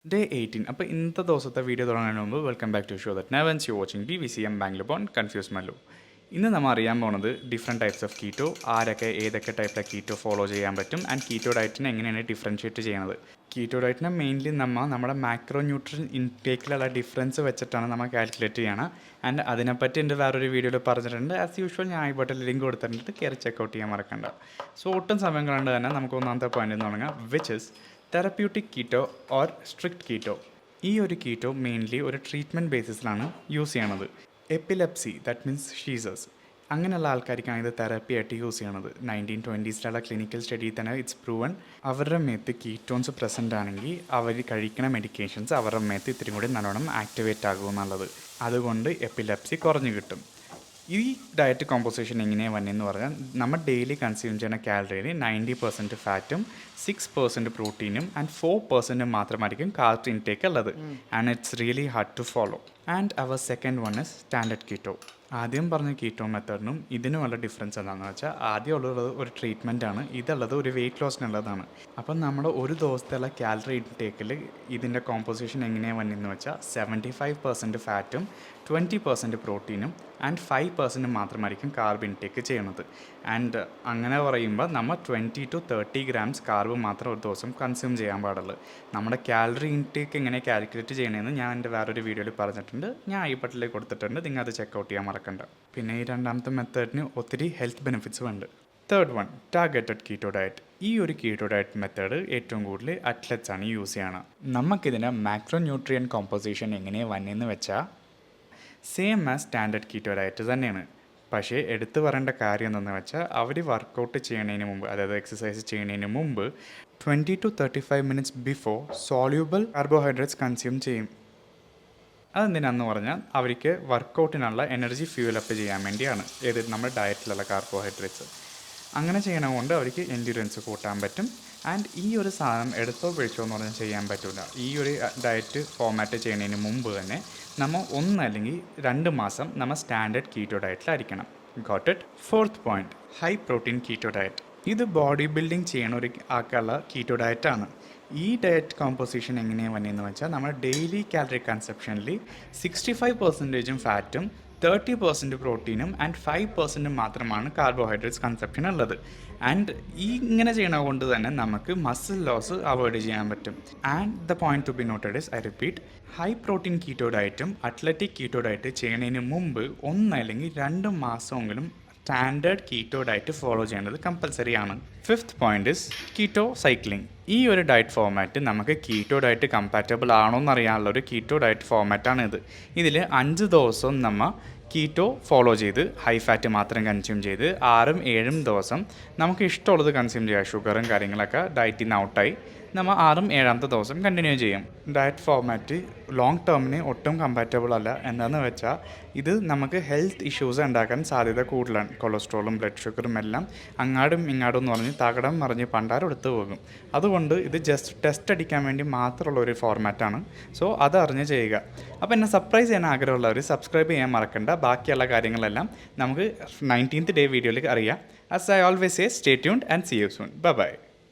Day 18. അപ്പോൾ ഇന്നത്തെ ദിവസത്തെ വീഡിയോ തുടങ്ങുന്നതിന് മുമ്പ് welcome back to show that നെവൻസ് you watching BVCM Bangalore born confused Mallu. ഇന്ന് നമ്മൾ അറിയാൻ പോകുന്നത് ഡിഫറെൻറ്റ് ടൈപ്സ് ഓഫ് കീറ്റോ, ആരൊക്കെ ഏതൊക്കെ ടൈപ്പിലെ കീറ്റോ ഫോളോ ചെയ്യാൻ പറ്റും ആൻഡ് കീറ്റോ ഡയറ്റിനെ എങ്ങനെയാണ് ഡിഫറൻഷ്യേറ്റ് ചെയ്യുന്നത്. കീറ്റോ ഡയറ്റിനെ മെയിൻലി നമ്മുടെ മാക്രോ ന്യൂട്രിയൻ ഇൻടേക്കിലുള്ള ഡിഫറൻസ് വെച്ചിട്ടാണ് നമ്മൾ കാൽക്കുലേറ്റ് ചെയ്യണം. ആൻഡ് അതിനെപ്പറ്റി എൻ്റെ വേറൊരു വീഡിയോയിൽ പറഞ്ഞിട്ടുണ്ട്. ആസ് യൂഷ്വൽ ഞാൻ ഈ ബട്ടൺ ലിങ്ക് കൊടുത്തിട്ട് കയറി ചെക്കൗട്ട് ചെയ്യാൻ മറക്കണ്ട. സോ ഒട്ടും സമയം കളണ്ട് തന്നെ നമുക്ക് ഒന്നാമത്തെ പോയിന്റ് എന്ന് തുടങ്ങാം, which is therapeutic keto or strict keto. ഈ ഒരു കീറ്റോ മെയിൻലി ഒരു ട്രീറ്റ്മെൻറ്റ് ബേസിസിലാണ് യൂസ് ചെയ്യണത്. എപ്പിലെപ്സി, ദാറ്റ് മീൻസ് ഷീസേഴ്സ്, അങ്ങനെയുള്ള ആൾക്കാർക്കാണ് ഇത് തെറാപ്പി ആയിട്ട് യൂസ് ചെയ്യണത്. 1920s ക്ലിനിക്കൽ സ്റ്റഡിയിൽ തന്നെ ഇറ്റ്സ് പ്രൂവൺ അവരുടെ മേത്ത് കീറ്റോൺസ് പ്രസൻ്റ് ആണെങ്കിൽ അവർ കഴിക്കുന്ന മെഡിക്കേഷൻസ് അവരുടെ മേത്ത് ഇത്തിരി കൂടി നല്ലോണം ആക്ടിവേറ്റ് ആകുമെന്നുള്ളത്. അതുകൊണ്ട് എപ്പിലെപ്സി കുറഞ്ഞു കിട്ടും. ഈ ഡയറ്റ് കോമ്പോസിഷൻ എങ്ങനെയാണ് വന്നതെന്ന് പറഞ്ഞാൽ നമ്മൾ ഡെയിലി കൺസ്യൂം ചെയ്യുന്ന കാലറിയിൽ 90% ഫാറ്റും 6% പ്രോട്ടീനും ആൻഡ് 4% മാത്രമായിരിക്കും കാർബ് ഇൻടേക്ക് ഉള്ളത്. And it's really hard to follow. And our second one is standard keto. ആദ്യം പറഞ്ഞ കീറ്റോ മെത്തേഡിനും ഇതിനുമുള്ള ഡിഫറൻസ് എന്താണെന്ന് വെച്ചാൽ ആദ്യം ഉള്ളത് ഒരു ട്രീറ്റ്മെൻ്റ് ആണ്, ഇതുള്ളത് ഒരു വെയിറ്റ് ലോസിനുള്ളതാണ്. അപ്പം നമ്മുടെ ഒരു ദിവസത്തുള്ള കാലറി ഇൻടേക്കിൽ ഇതിൻ്റെ കോമ്പോസിഷൻ എങ്ങനെയാണ് വന്നതെന്ന് വെച്ചാൽ 75% ഫാറ്റും 20% പ്രോട്ടീനും ആൻഡ് 5% മാത്രമായിരിക്കും കാർബ് ഇൻടേക്ക് ചെയ്യണത്. ആൻഡ് അങ്ങനെ പറയുമ്പോൾ നമ്മൾ 20 to 30 grams കാർബ് മാത്രം ഒരു ദിവസം കൺസ്യൂം ചെയ്യാൻ പാടുള്ളൂ. നമ്മുടെ കാലറി ഇൻടേക്ക് എങ്ങനെ കാൽക്കുലേറ്റ് ചെയ്യണമെന്ന് ഞാൻ എൻ്റെ വേറൊരു വീഡിയോയിൽ പറഞ്ഞിട്ടുണ്ട്, ഞാൻ ഈ ബട്ടണിലേക്ക് കൊടുത്തിട്ടുണ്ട്, നിങ്ങൾ അത് ചെക്കൗട്ട് ചെയ്യാൻ മറക്കണ്ട. പിന്നെ ഈ രണ്ടാമത്തെ മെത്തേഡിന് ഒത്തിരി ഹെൽത്ത് ബെനിഫിറ്റ്സും ഉണ്ട്. Third one, targeted keto diet. ഈ ഒരു കീറ്റോ ഡയറ്റ് മെത്തേഡ് ഏറ്റവും കൂടുതൽ അത്ലറ്റ്സ് ആണ് യൂസ് ചെയ്യണം. നമുക്കിതിന് മാക്രോ ന്യൂട്രിയൻ കോമ്പോസിഷൻ എങ്ങനെയാണ് വന്നതെന്ന് വെച്ചാൽ same as standard keto diet തന്നെയാണ്. പക്ഷേ എടുത്തു പറയേണ്ട കാര്യം എന്താണെന്ന് വെച്ചാൽ അവർ വർക്കൗട്ട് ചെയ്യുന്നതിന് മുമ്പ്, അതായത് എക്സസൈസ് ചെയ്യുന്നതിന് മുമ്പ് 20 to 35 minutes before soluble carbohydrates consume ചെയ്യും. അതെന്തിനാന്ന് പറഞ്ഞാൽ അവർക്ക് വർക്കൗട്ടിനുള്ള എനർജി ഫ്യൂലപ്പ് ചെയ്യാൻ വേണ്ടിയാണ്, ഏത് നമ്മുടെ ഡയറ്റിലുള്ള കാർബോഹൈഡ്രേറ്റ്സ്. അങ്ങനെ ചെയ്യണതുകൊണ്ട് അവർക്ക് എൻഡ്യൂറൻസ് കൂട്ടാൻ പറ്റും. ആൻഡ് ഈ ഒരു സാധനം എടുത്തോ പിടിച്ചോ എന്ന് പറഞ്ഞാൽ ചെയ്യാൻ പറ്റില്ല. ഈ ഒരു ഡയറ്റ് ഫോമാറ്റ് ചെയ്യുന്നതിന് മുമ്പ് തന്നെ നമ്മൾ 1 അല്ലെങ്കിൽ 2 മാസം നമ്മൾ സ്റ്റാൻഡേർഡ് കീറ്റോ ഡയറ്റിലായിരിക്കണം. Got it. Fourth point, high protein keto diet. ഇത് ബോഡി ബിൽഡിംഗ് ചെയ്യണ ഒരു ആൾക്കുള്ള കീറ്റോ ഡയറ്റാണ്. ഈ ഡയറ്റ് കോമ്പോസിഷൻ എങ്ങനെയാണ് വന്നതെന്ന് വെച്ചാൽ നമ്മൾ ഡെയിലി കാലറി കൺസപ്ഷനിൽ 65% ഫാറ്റും 30% പ്രോട്ടീനും ആൻഡ് 5% മാത്രമാണ് കാർബോഹൈഡ്രേറ്റ്സ് കൺസപ്ഷൻ ഉള്ളത്. ആൻഡ് ഈ ഇങ്ങനെ ചെയ്യണത് കൊണ്ട് തന്നെ നമുക്ക് മസിൽ ലോസ് അവോയ്ഡ് ചെയ്യാൻ പറ്റും. And the point to be noted is, I repeat, high protein keto ഡയറ്റും അത്ലറ്റിക് കീറ്റോ ഡയറ്റ് ചെയ്യുന്നതിന് മുമ്പ് 1 അല്ലെങ്കിൽ 2 മാസമെങ്കിലും സ്റ്റാൻഡേർഡ് കീറ്റോ ഡയറ്റ് ഫോളോ ചെയ്യേണ്ടത് കമ്പൽസറി ആണ്. Fifth point is keto cycling. ഈ ഒരു ഡയറ്റ് ഫോമാറ്റ് നമുക്ക് കീറ്റോ ഡയറ്റ് കമ്പാറ്റബിൾ ആണോ എന്നറിയാനുള്ള ഒരു കീറ്റോ ഡയറ്റ് ഫോമാറ്റാണ് ഇത്. ഇതിൽ 5 ദിവസം നമ്മൾ കീറ്റോ ഫോളോ ചെയ്ത് ഹൈ ഫാറ്റ് മാത്രം കൺസ്യൂം ചെയ്ത് 6-7 ദിവസം നമുക്ക് ഇഷ്ടമുള്ളത് കൺസ്യൂം ചെയ്യാം. ഷുഗറും കാര്യങ്ങളൊക്കെ ഡയറ്റിൽ നിന്ന് ഔട്ടായി നമ്മൾ 6-7 ദിവസം കണ്ടിന്യൂ ചെയ്യും. ഡയറ്റ് ഫോമാറ്റ് ലോങ് ടേമിന് ഒട്ടും കമ്പാറ്റബിൾ അല്ല. എന്താണെന്ന് വെച്ചാൽ ഇത് നമുക്ക് ഹെൽത്ത് ഇഷ്യൂസ് ഉണ്ടാക്കാൻ സാധ്യത കൂടുതലാണ്. കൊളസ്ട്രോളും ബ്ലഡ് ഷുഗറും എല്ലാം അങ്ങാടും ഇങ്ങാടും എന്ന് പറഞ്ഞ് തകടം മറിഞ്ഞ് പണ്ടാരം എടുത്തു പോകും. അതുകൊണ്ട് ഇത് ജസ്റ്റ് ടെസ്റ്റ് അടിക്കാൻ വേണ്ടി മാത്രമുള്ള ഒരു ഫോർമാറ്റാണ്. സോ അതറിഞ്ഞ് ചെയ്യുക. അപ്പോൾ എന്നെ സർപ്രൈസ് ചെയ്യാൻ ആഗ്രഹമുള്ളവർ സബ്സ്ക്രൈബ് ചെയ്യാൻ മറക്കണ്ട. ബാക്കിയുള്ള കാര്യങ്ങളെല്ലാം നമുക്ക് 19th day വീഡിയോയിൽ അറിയാം. As I always say, stay tuned and see you soon. Bye bye.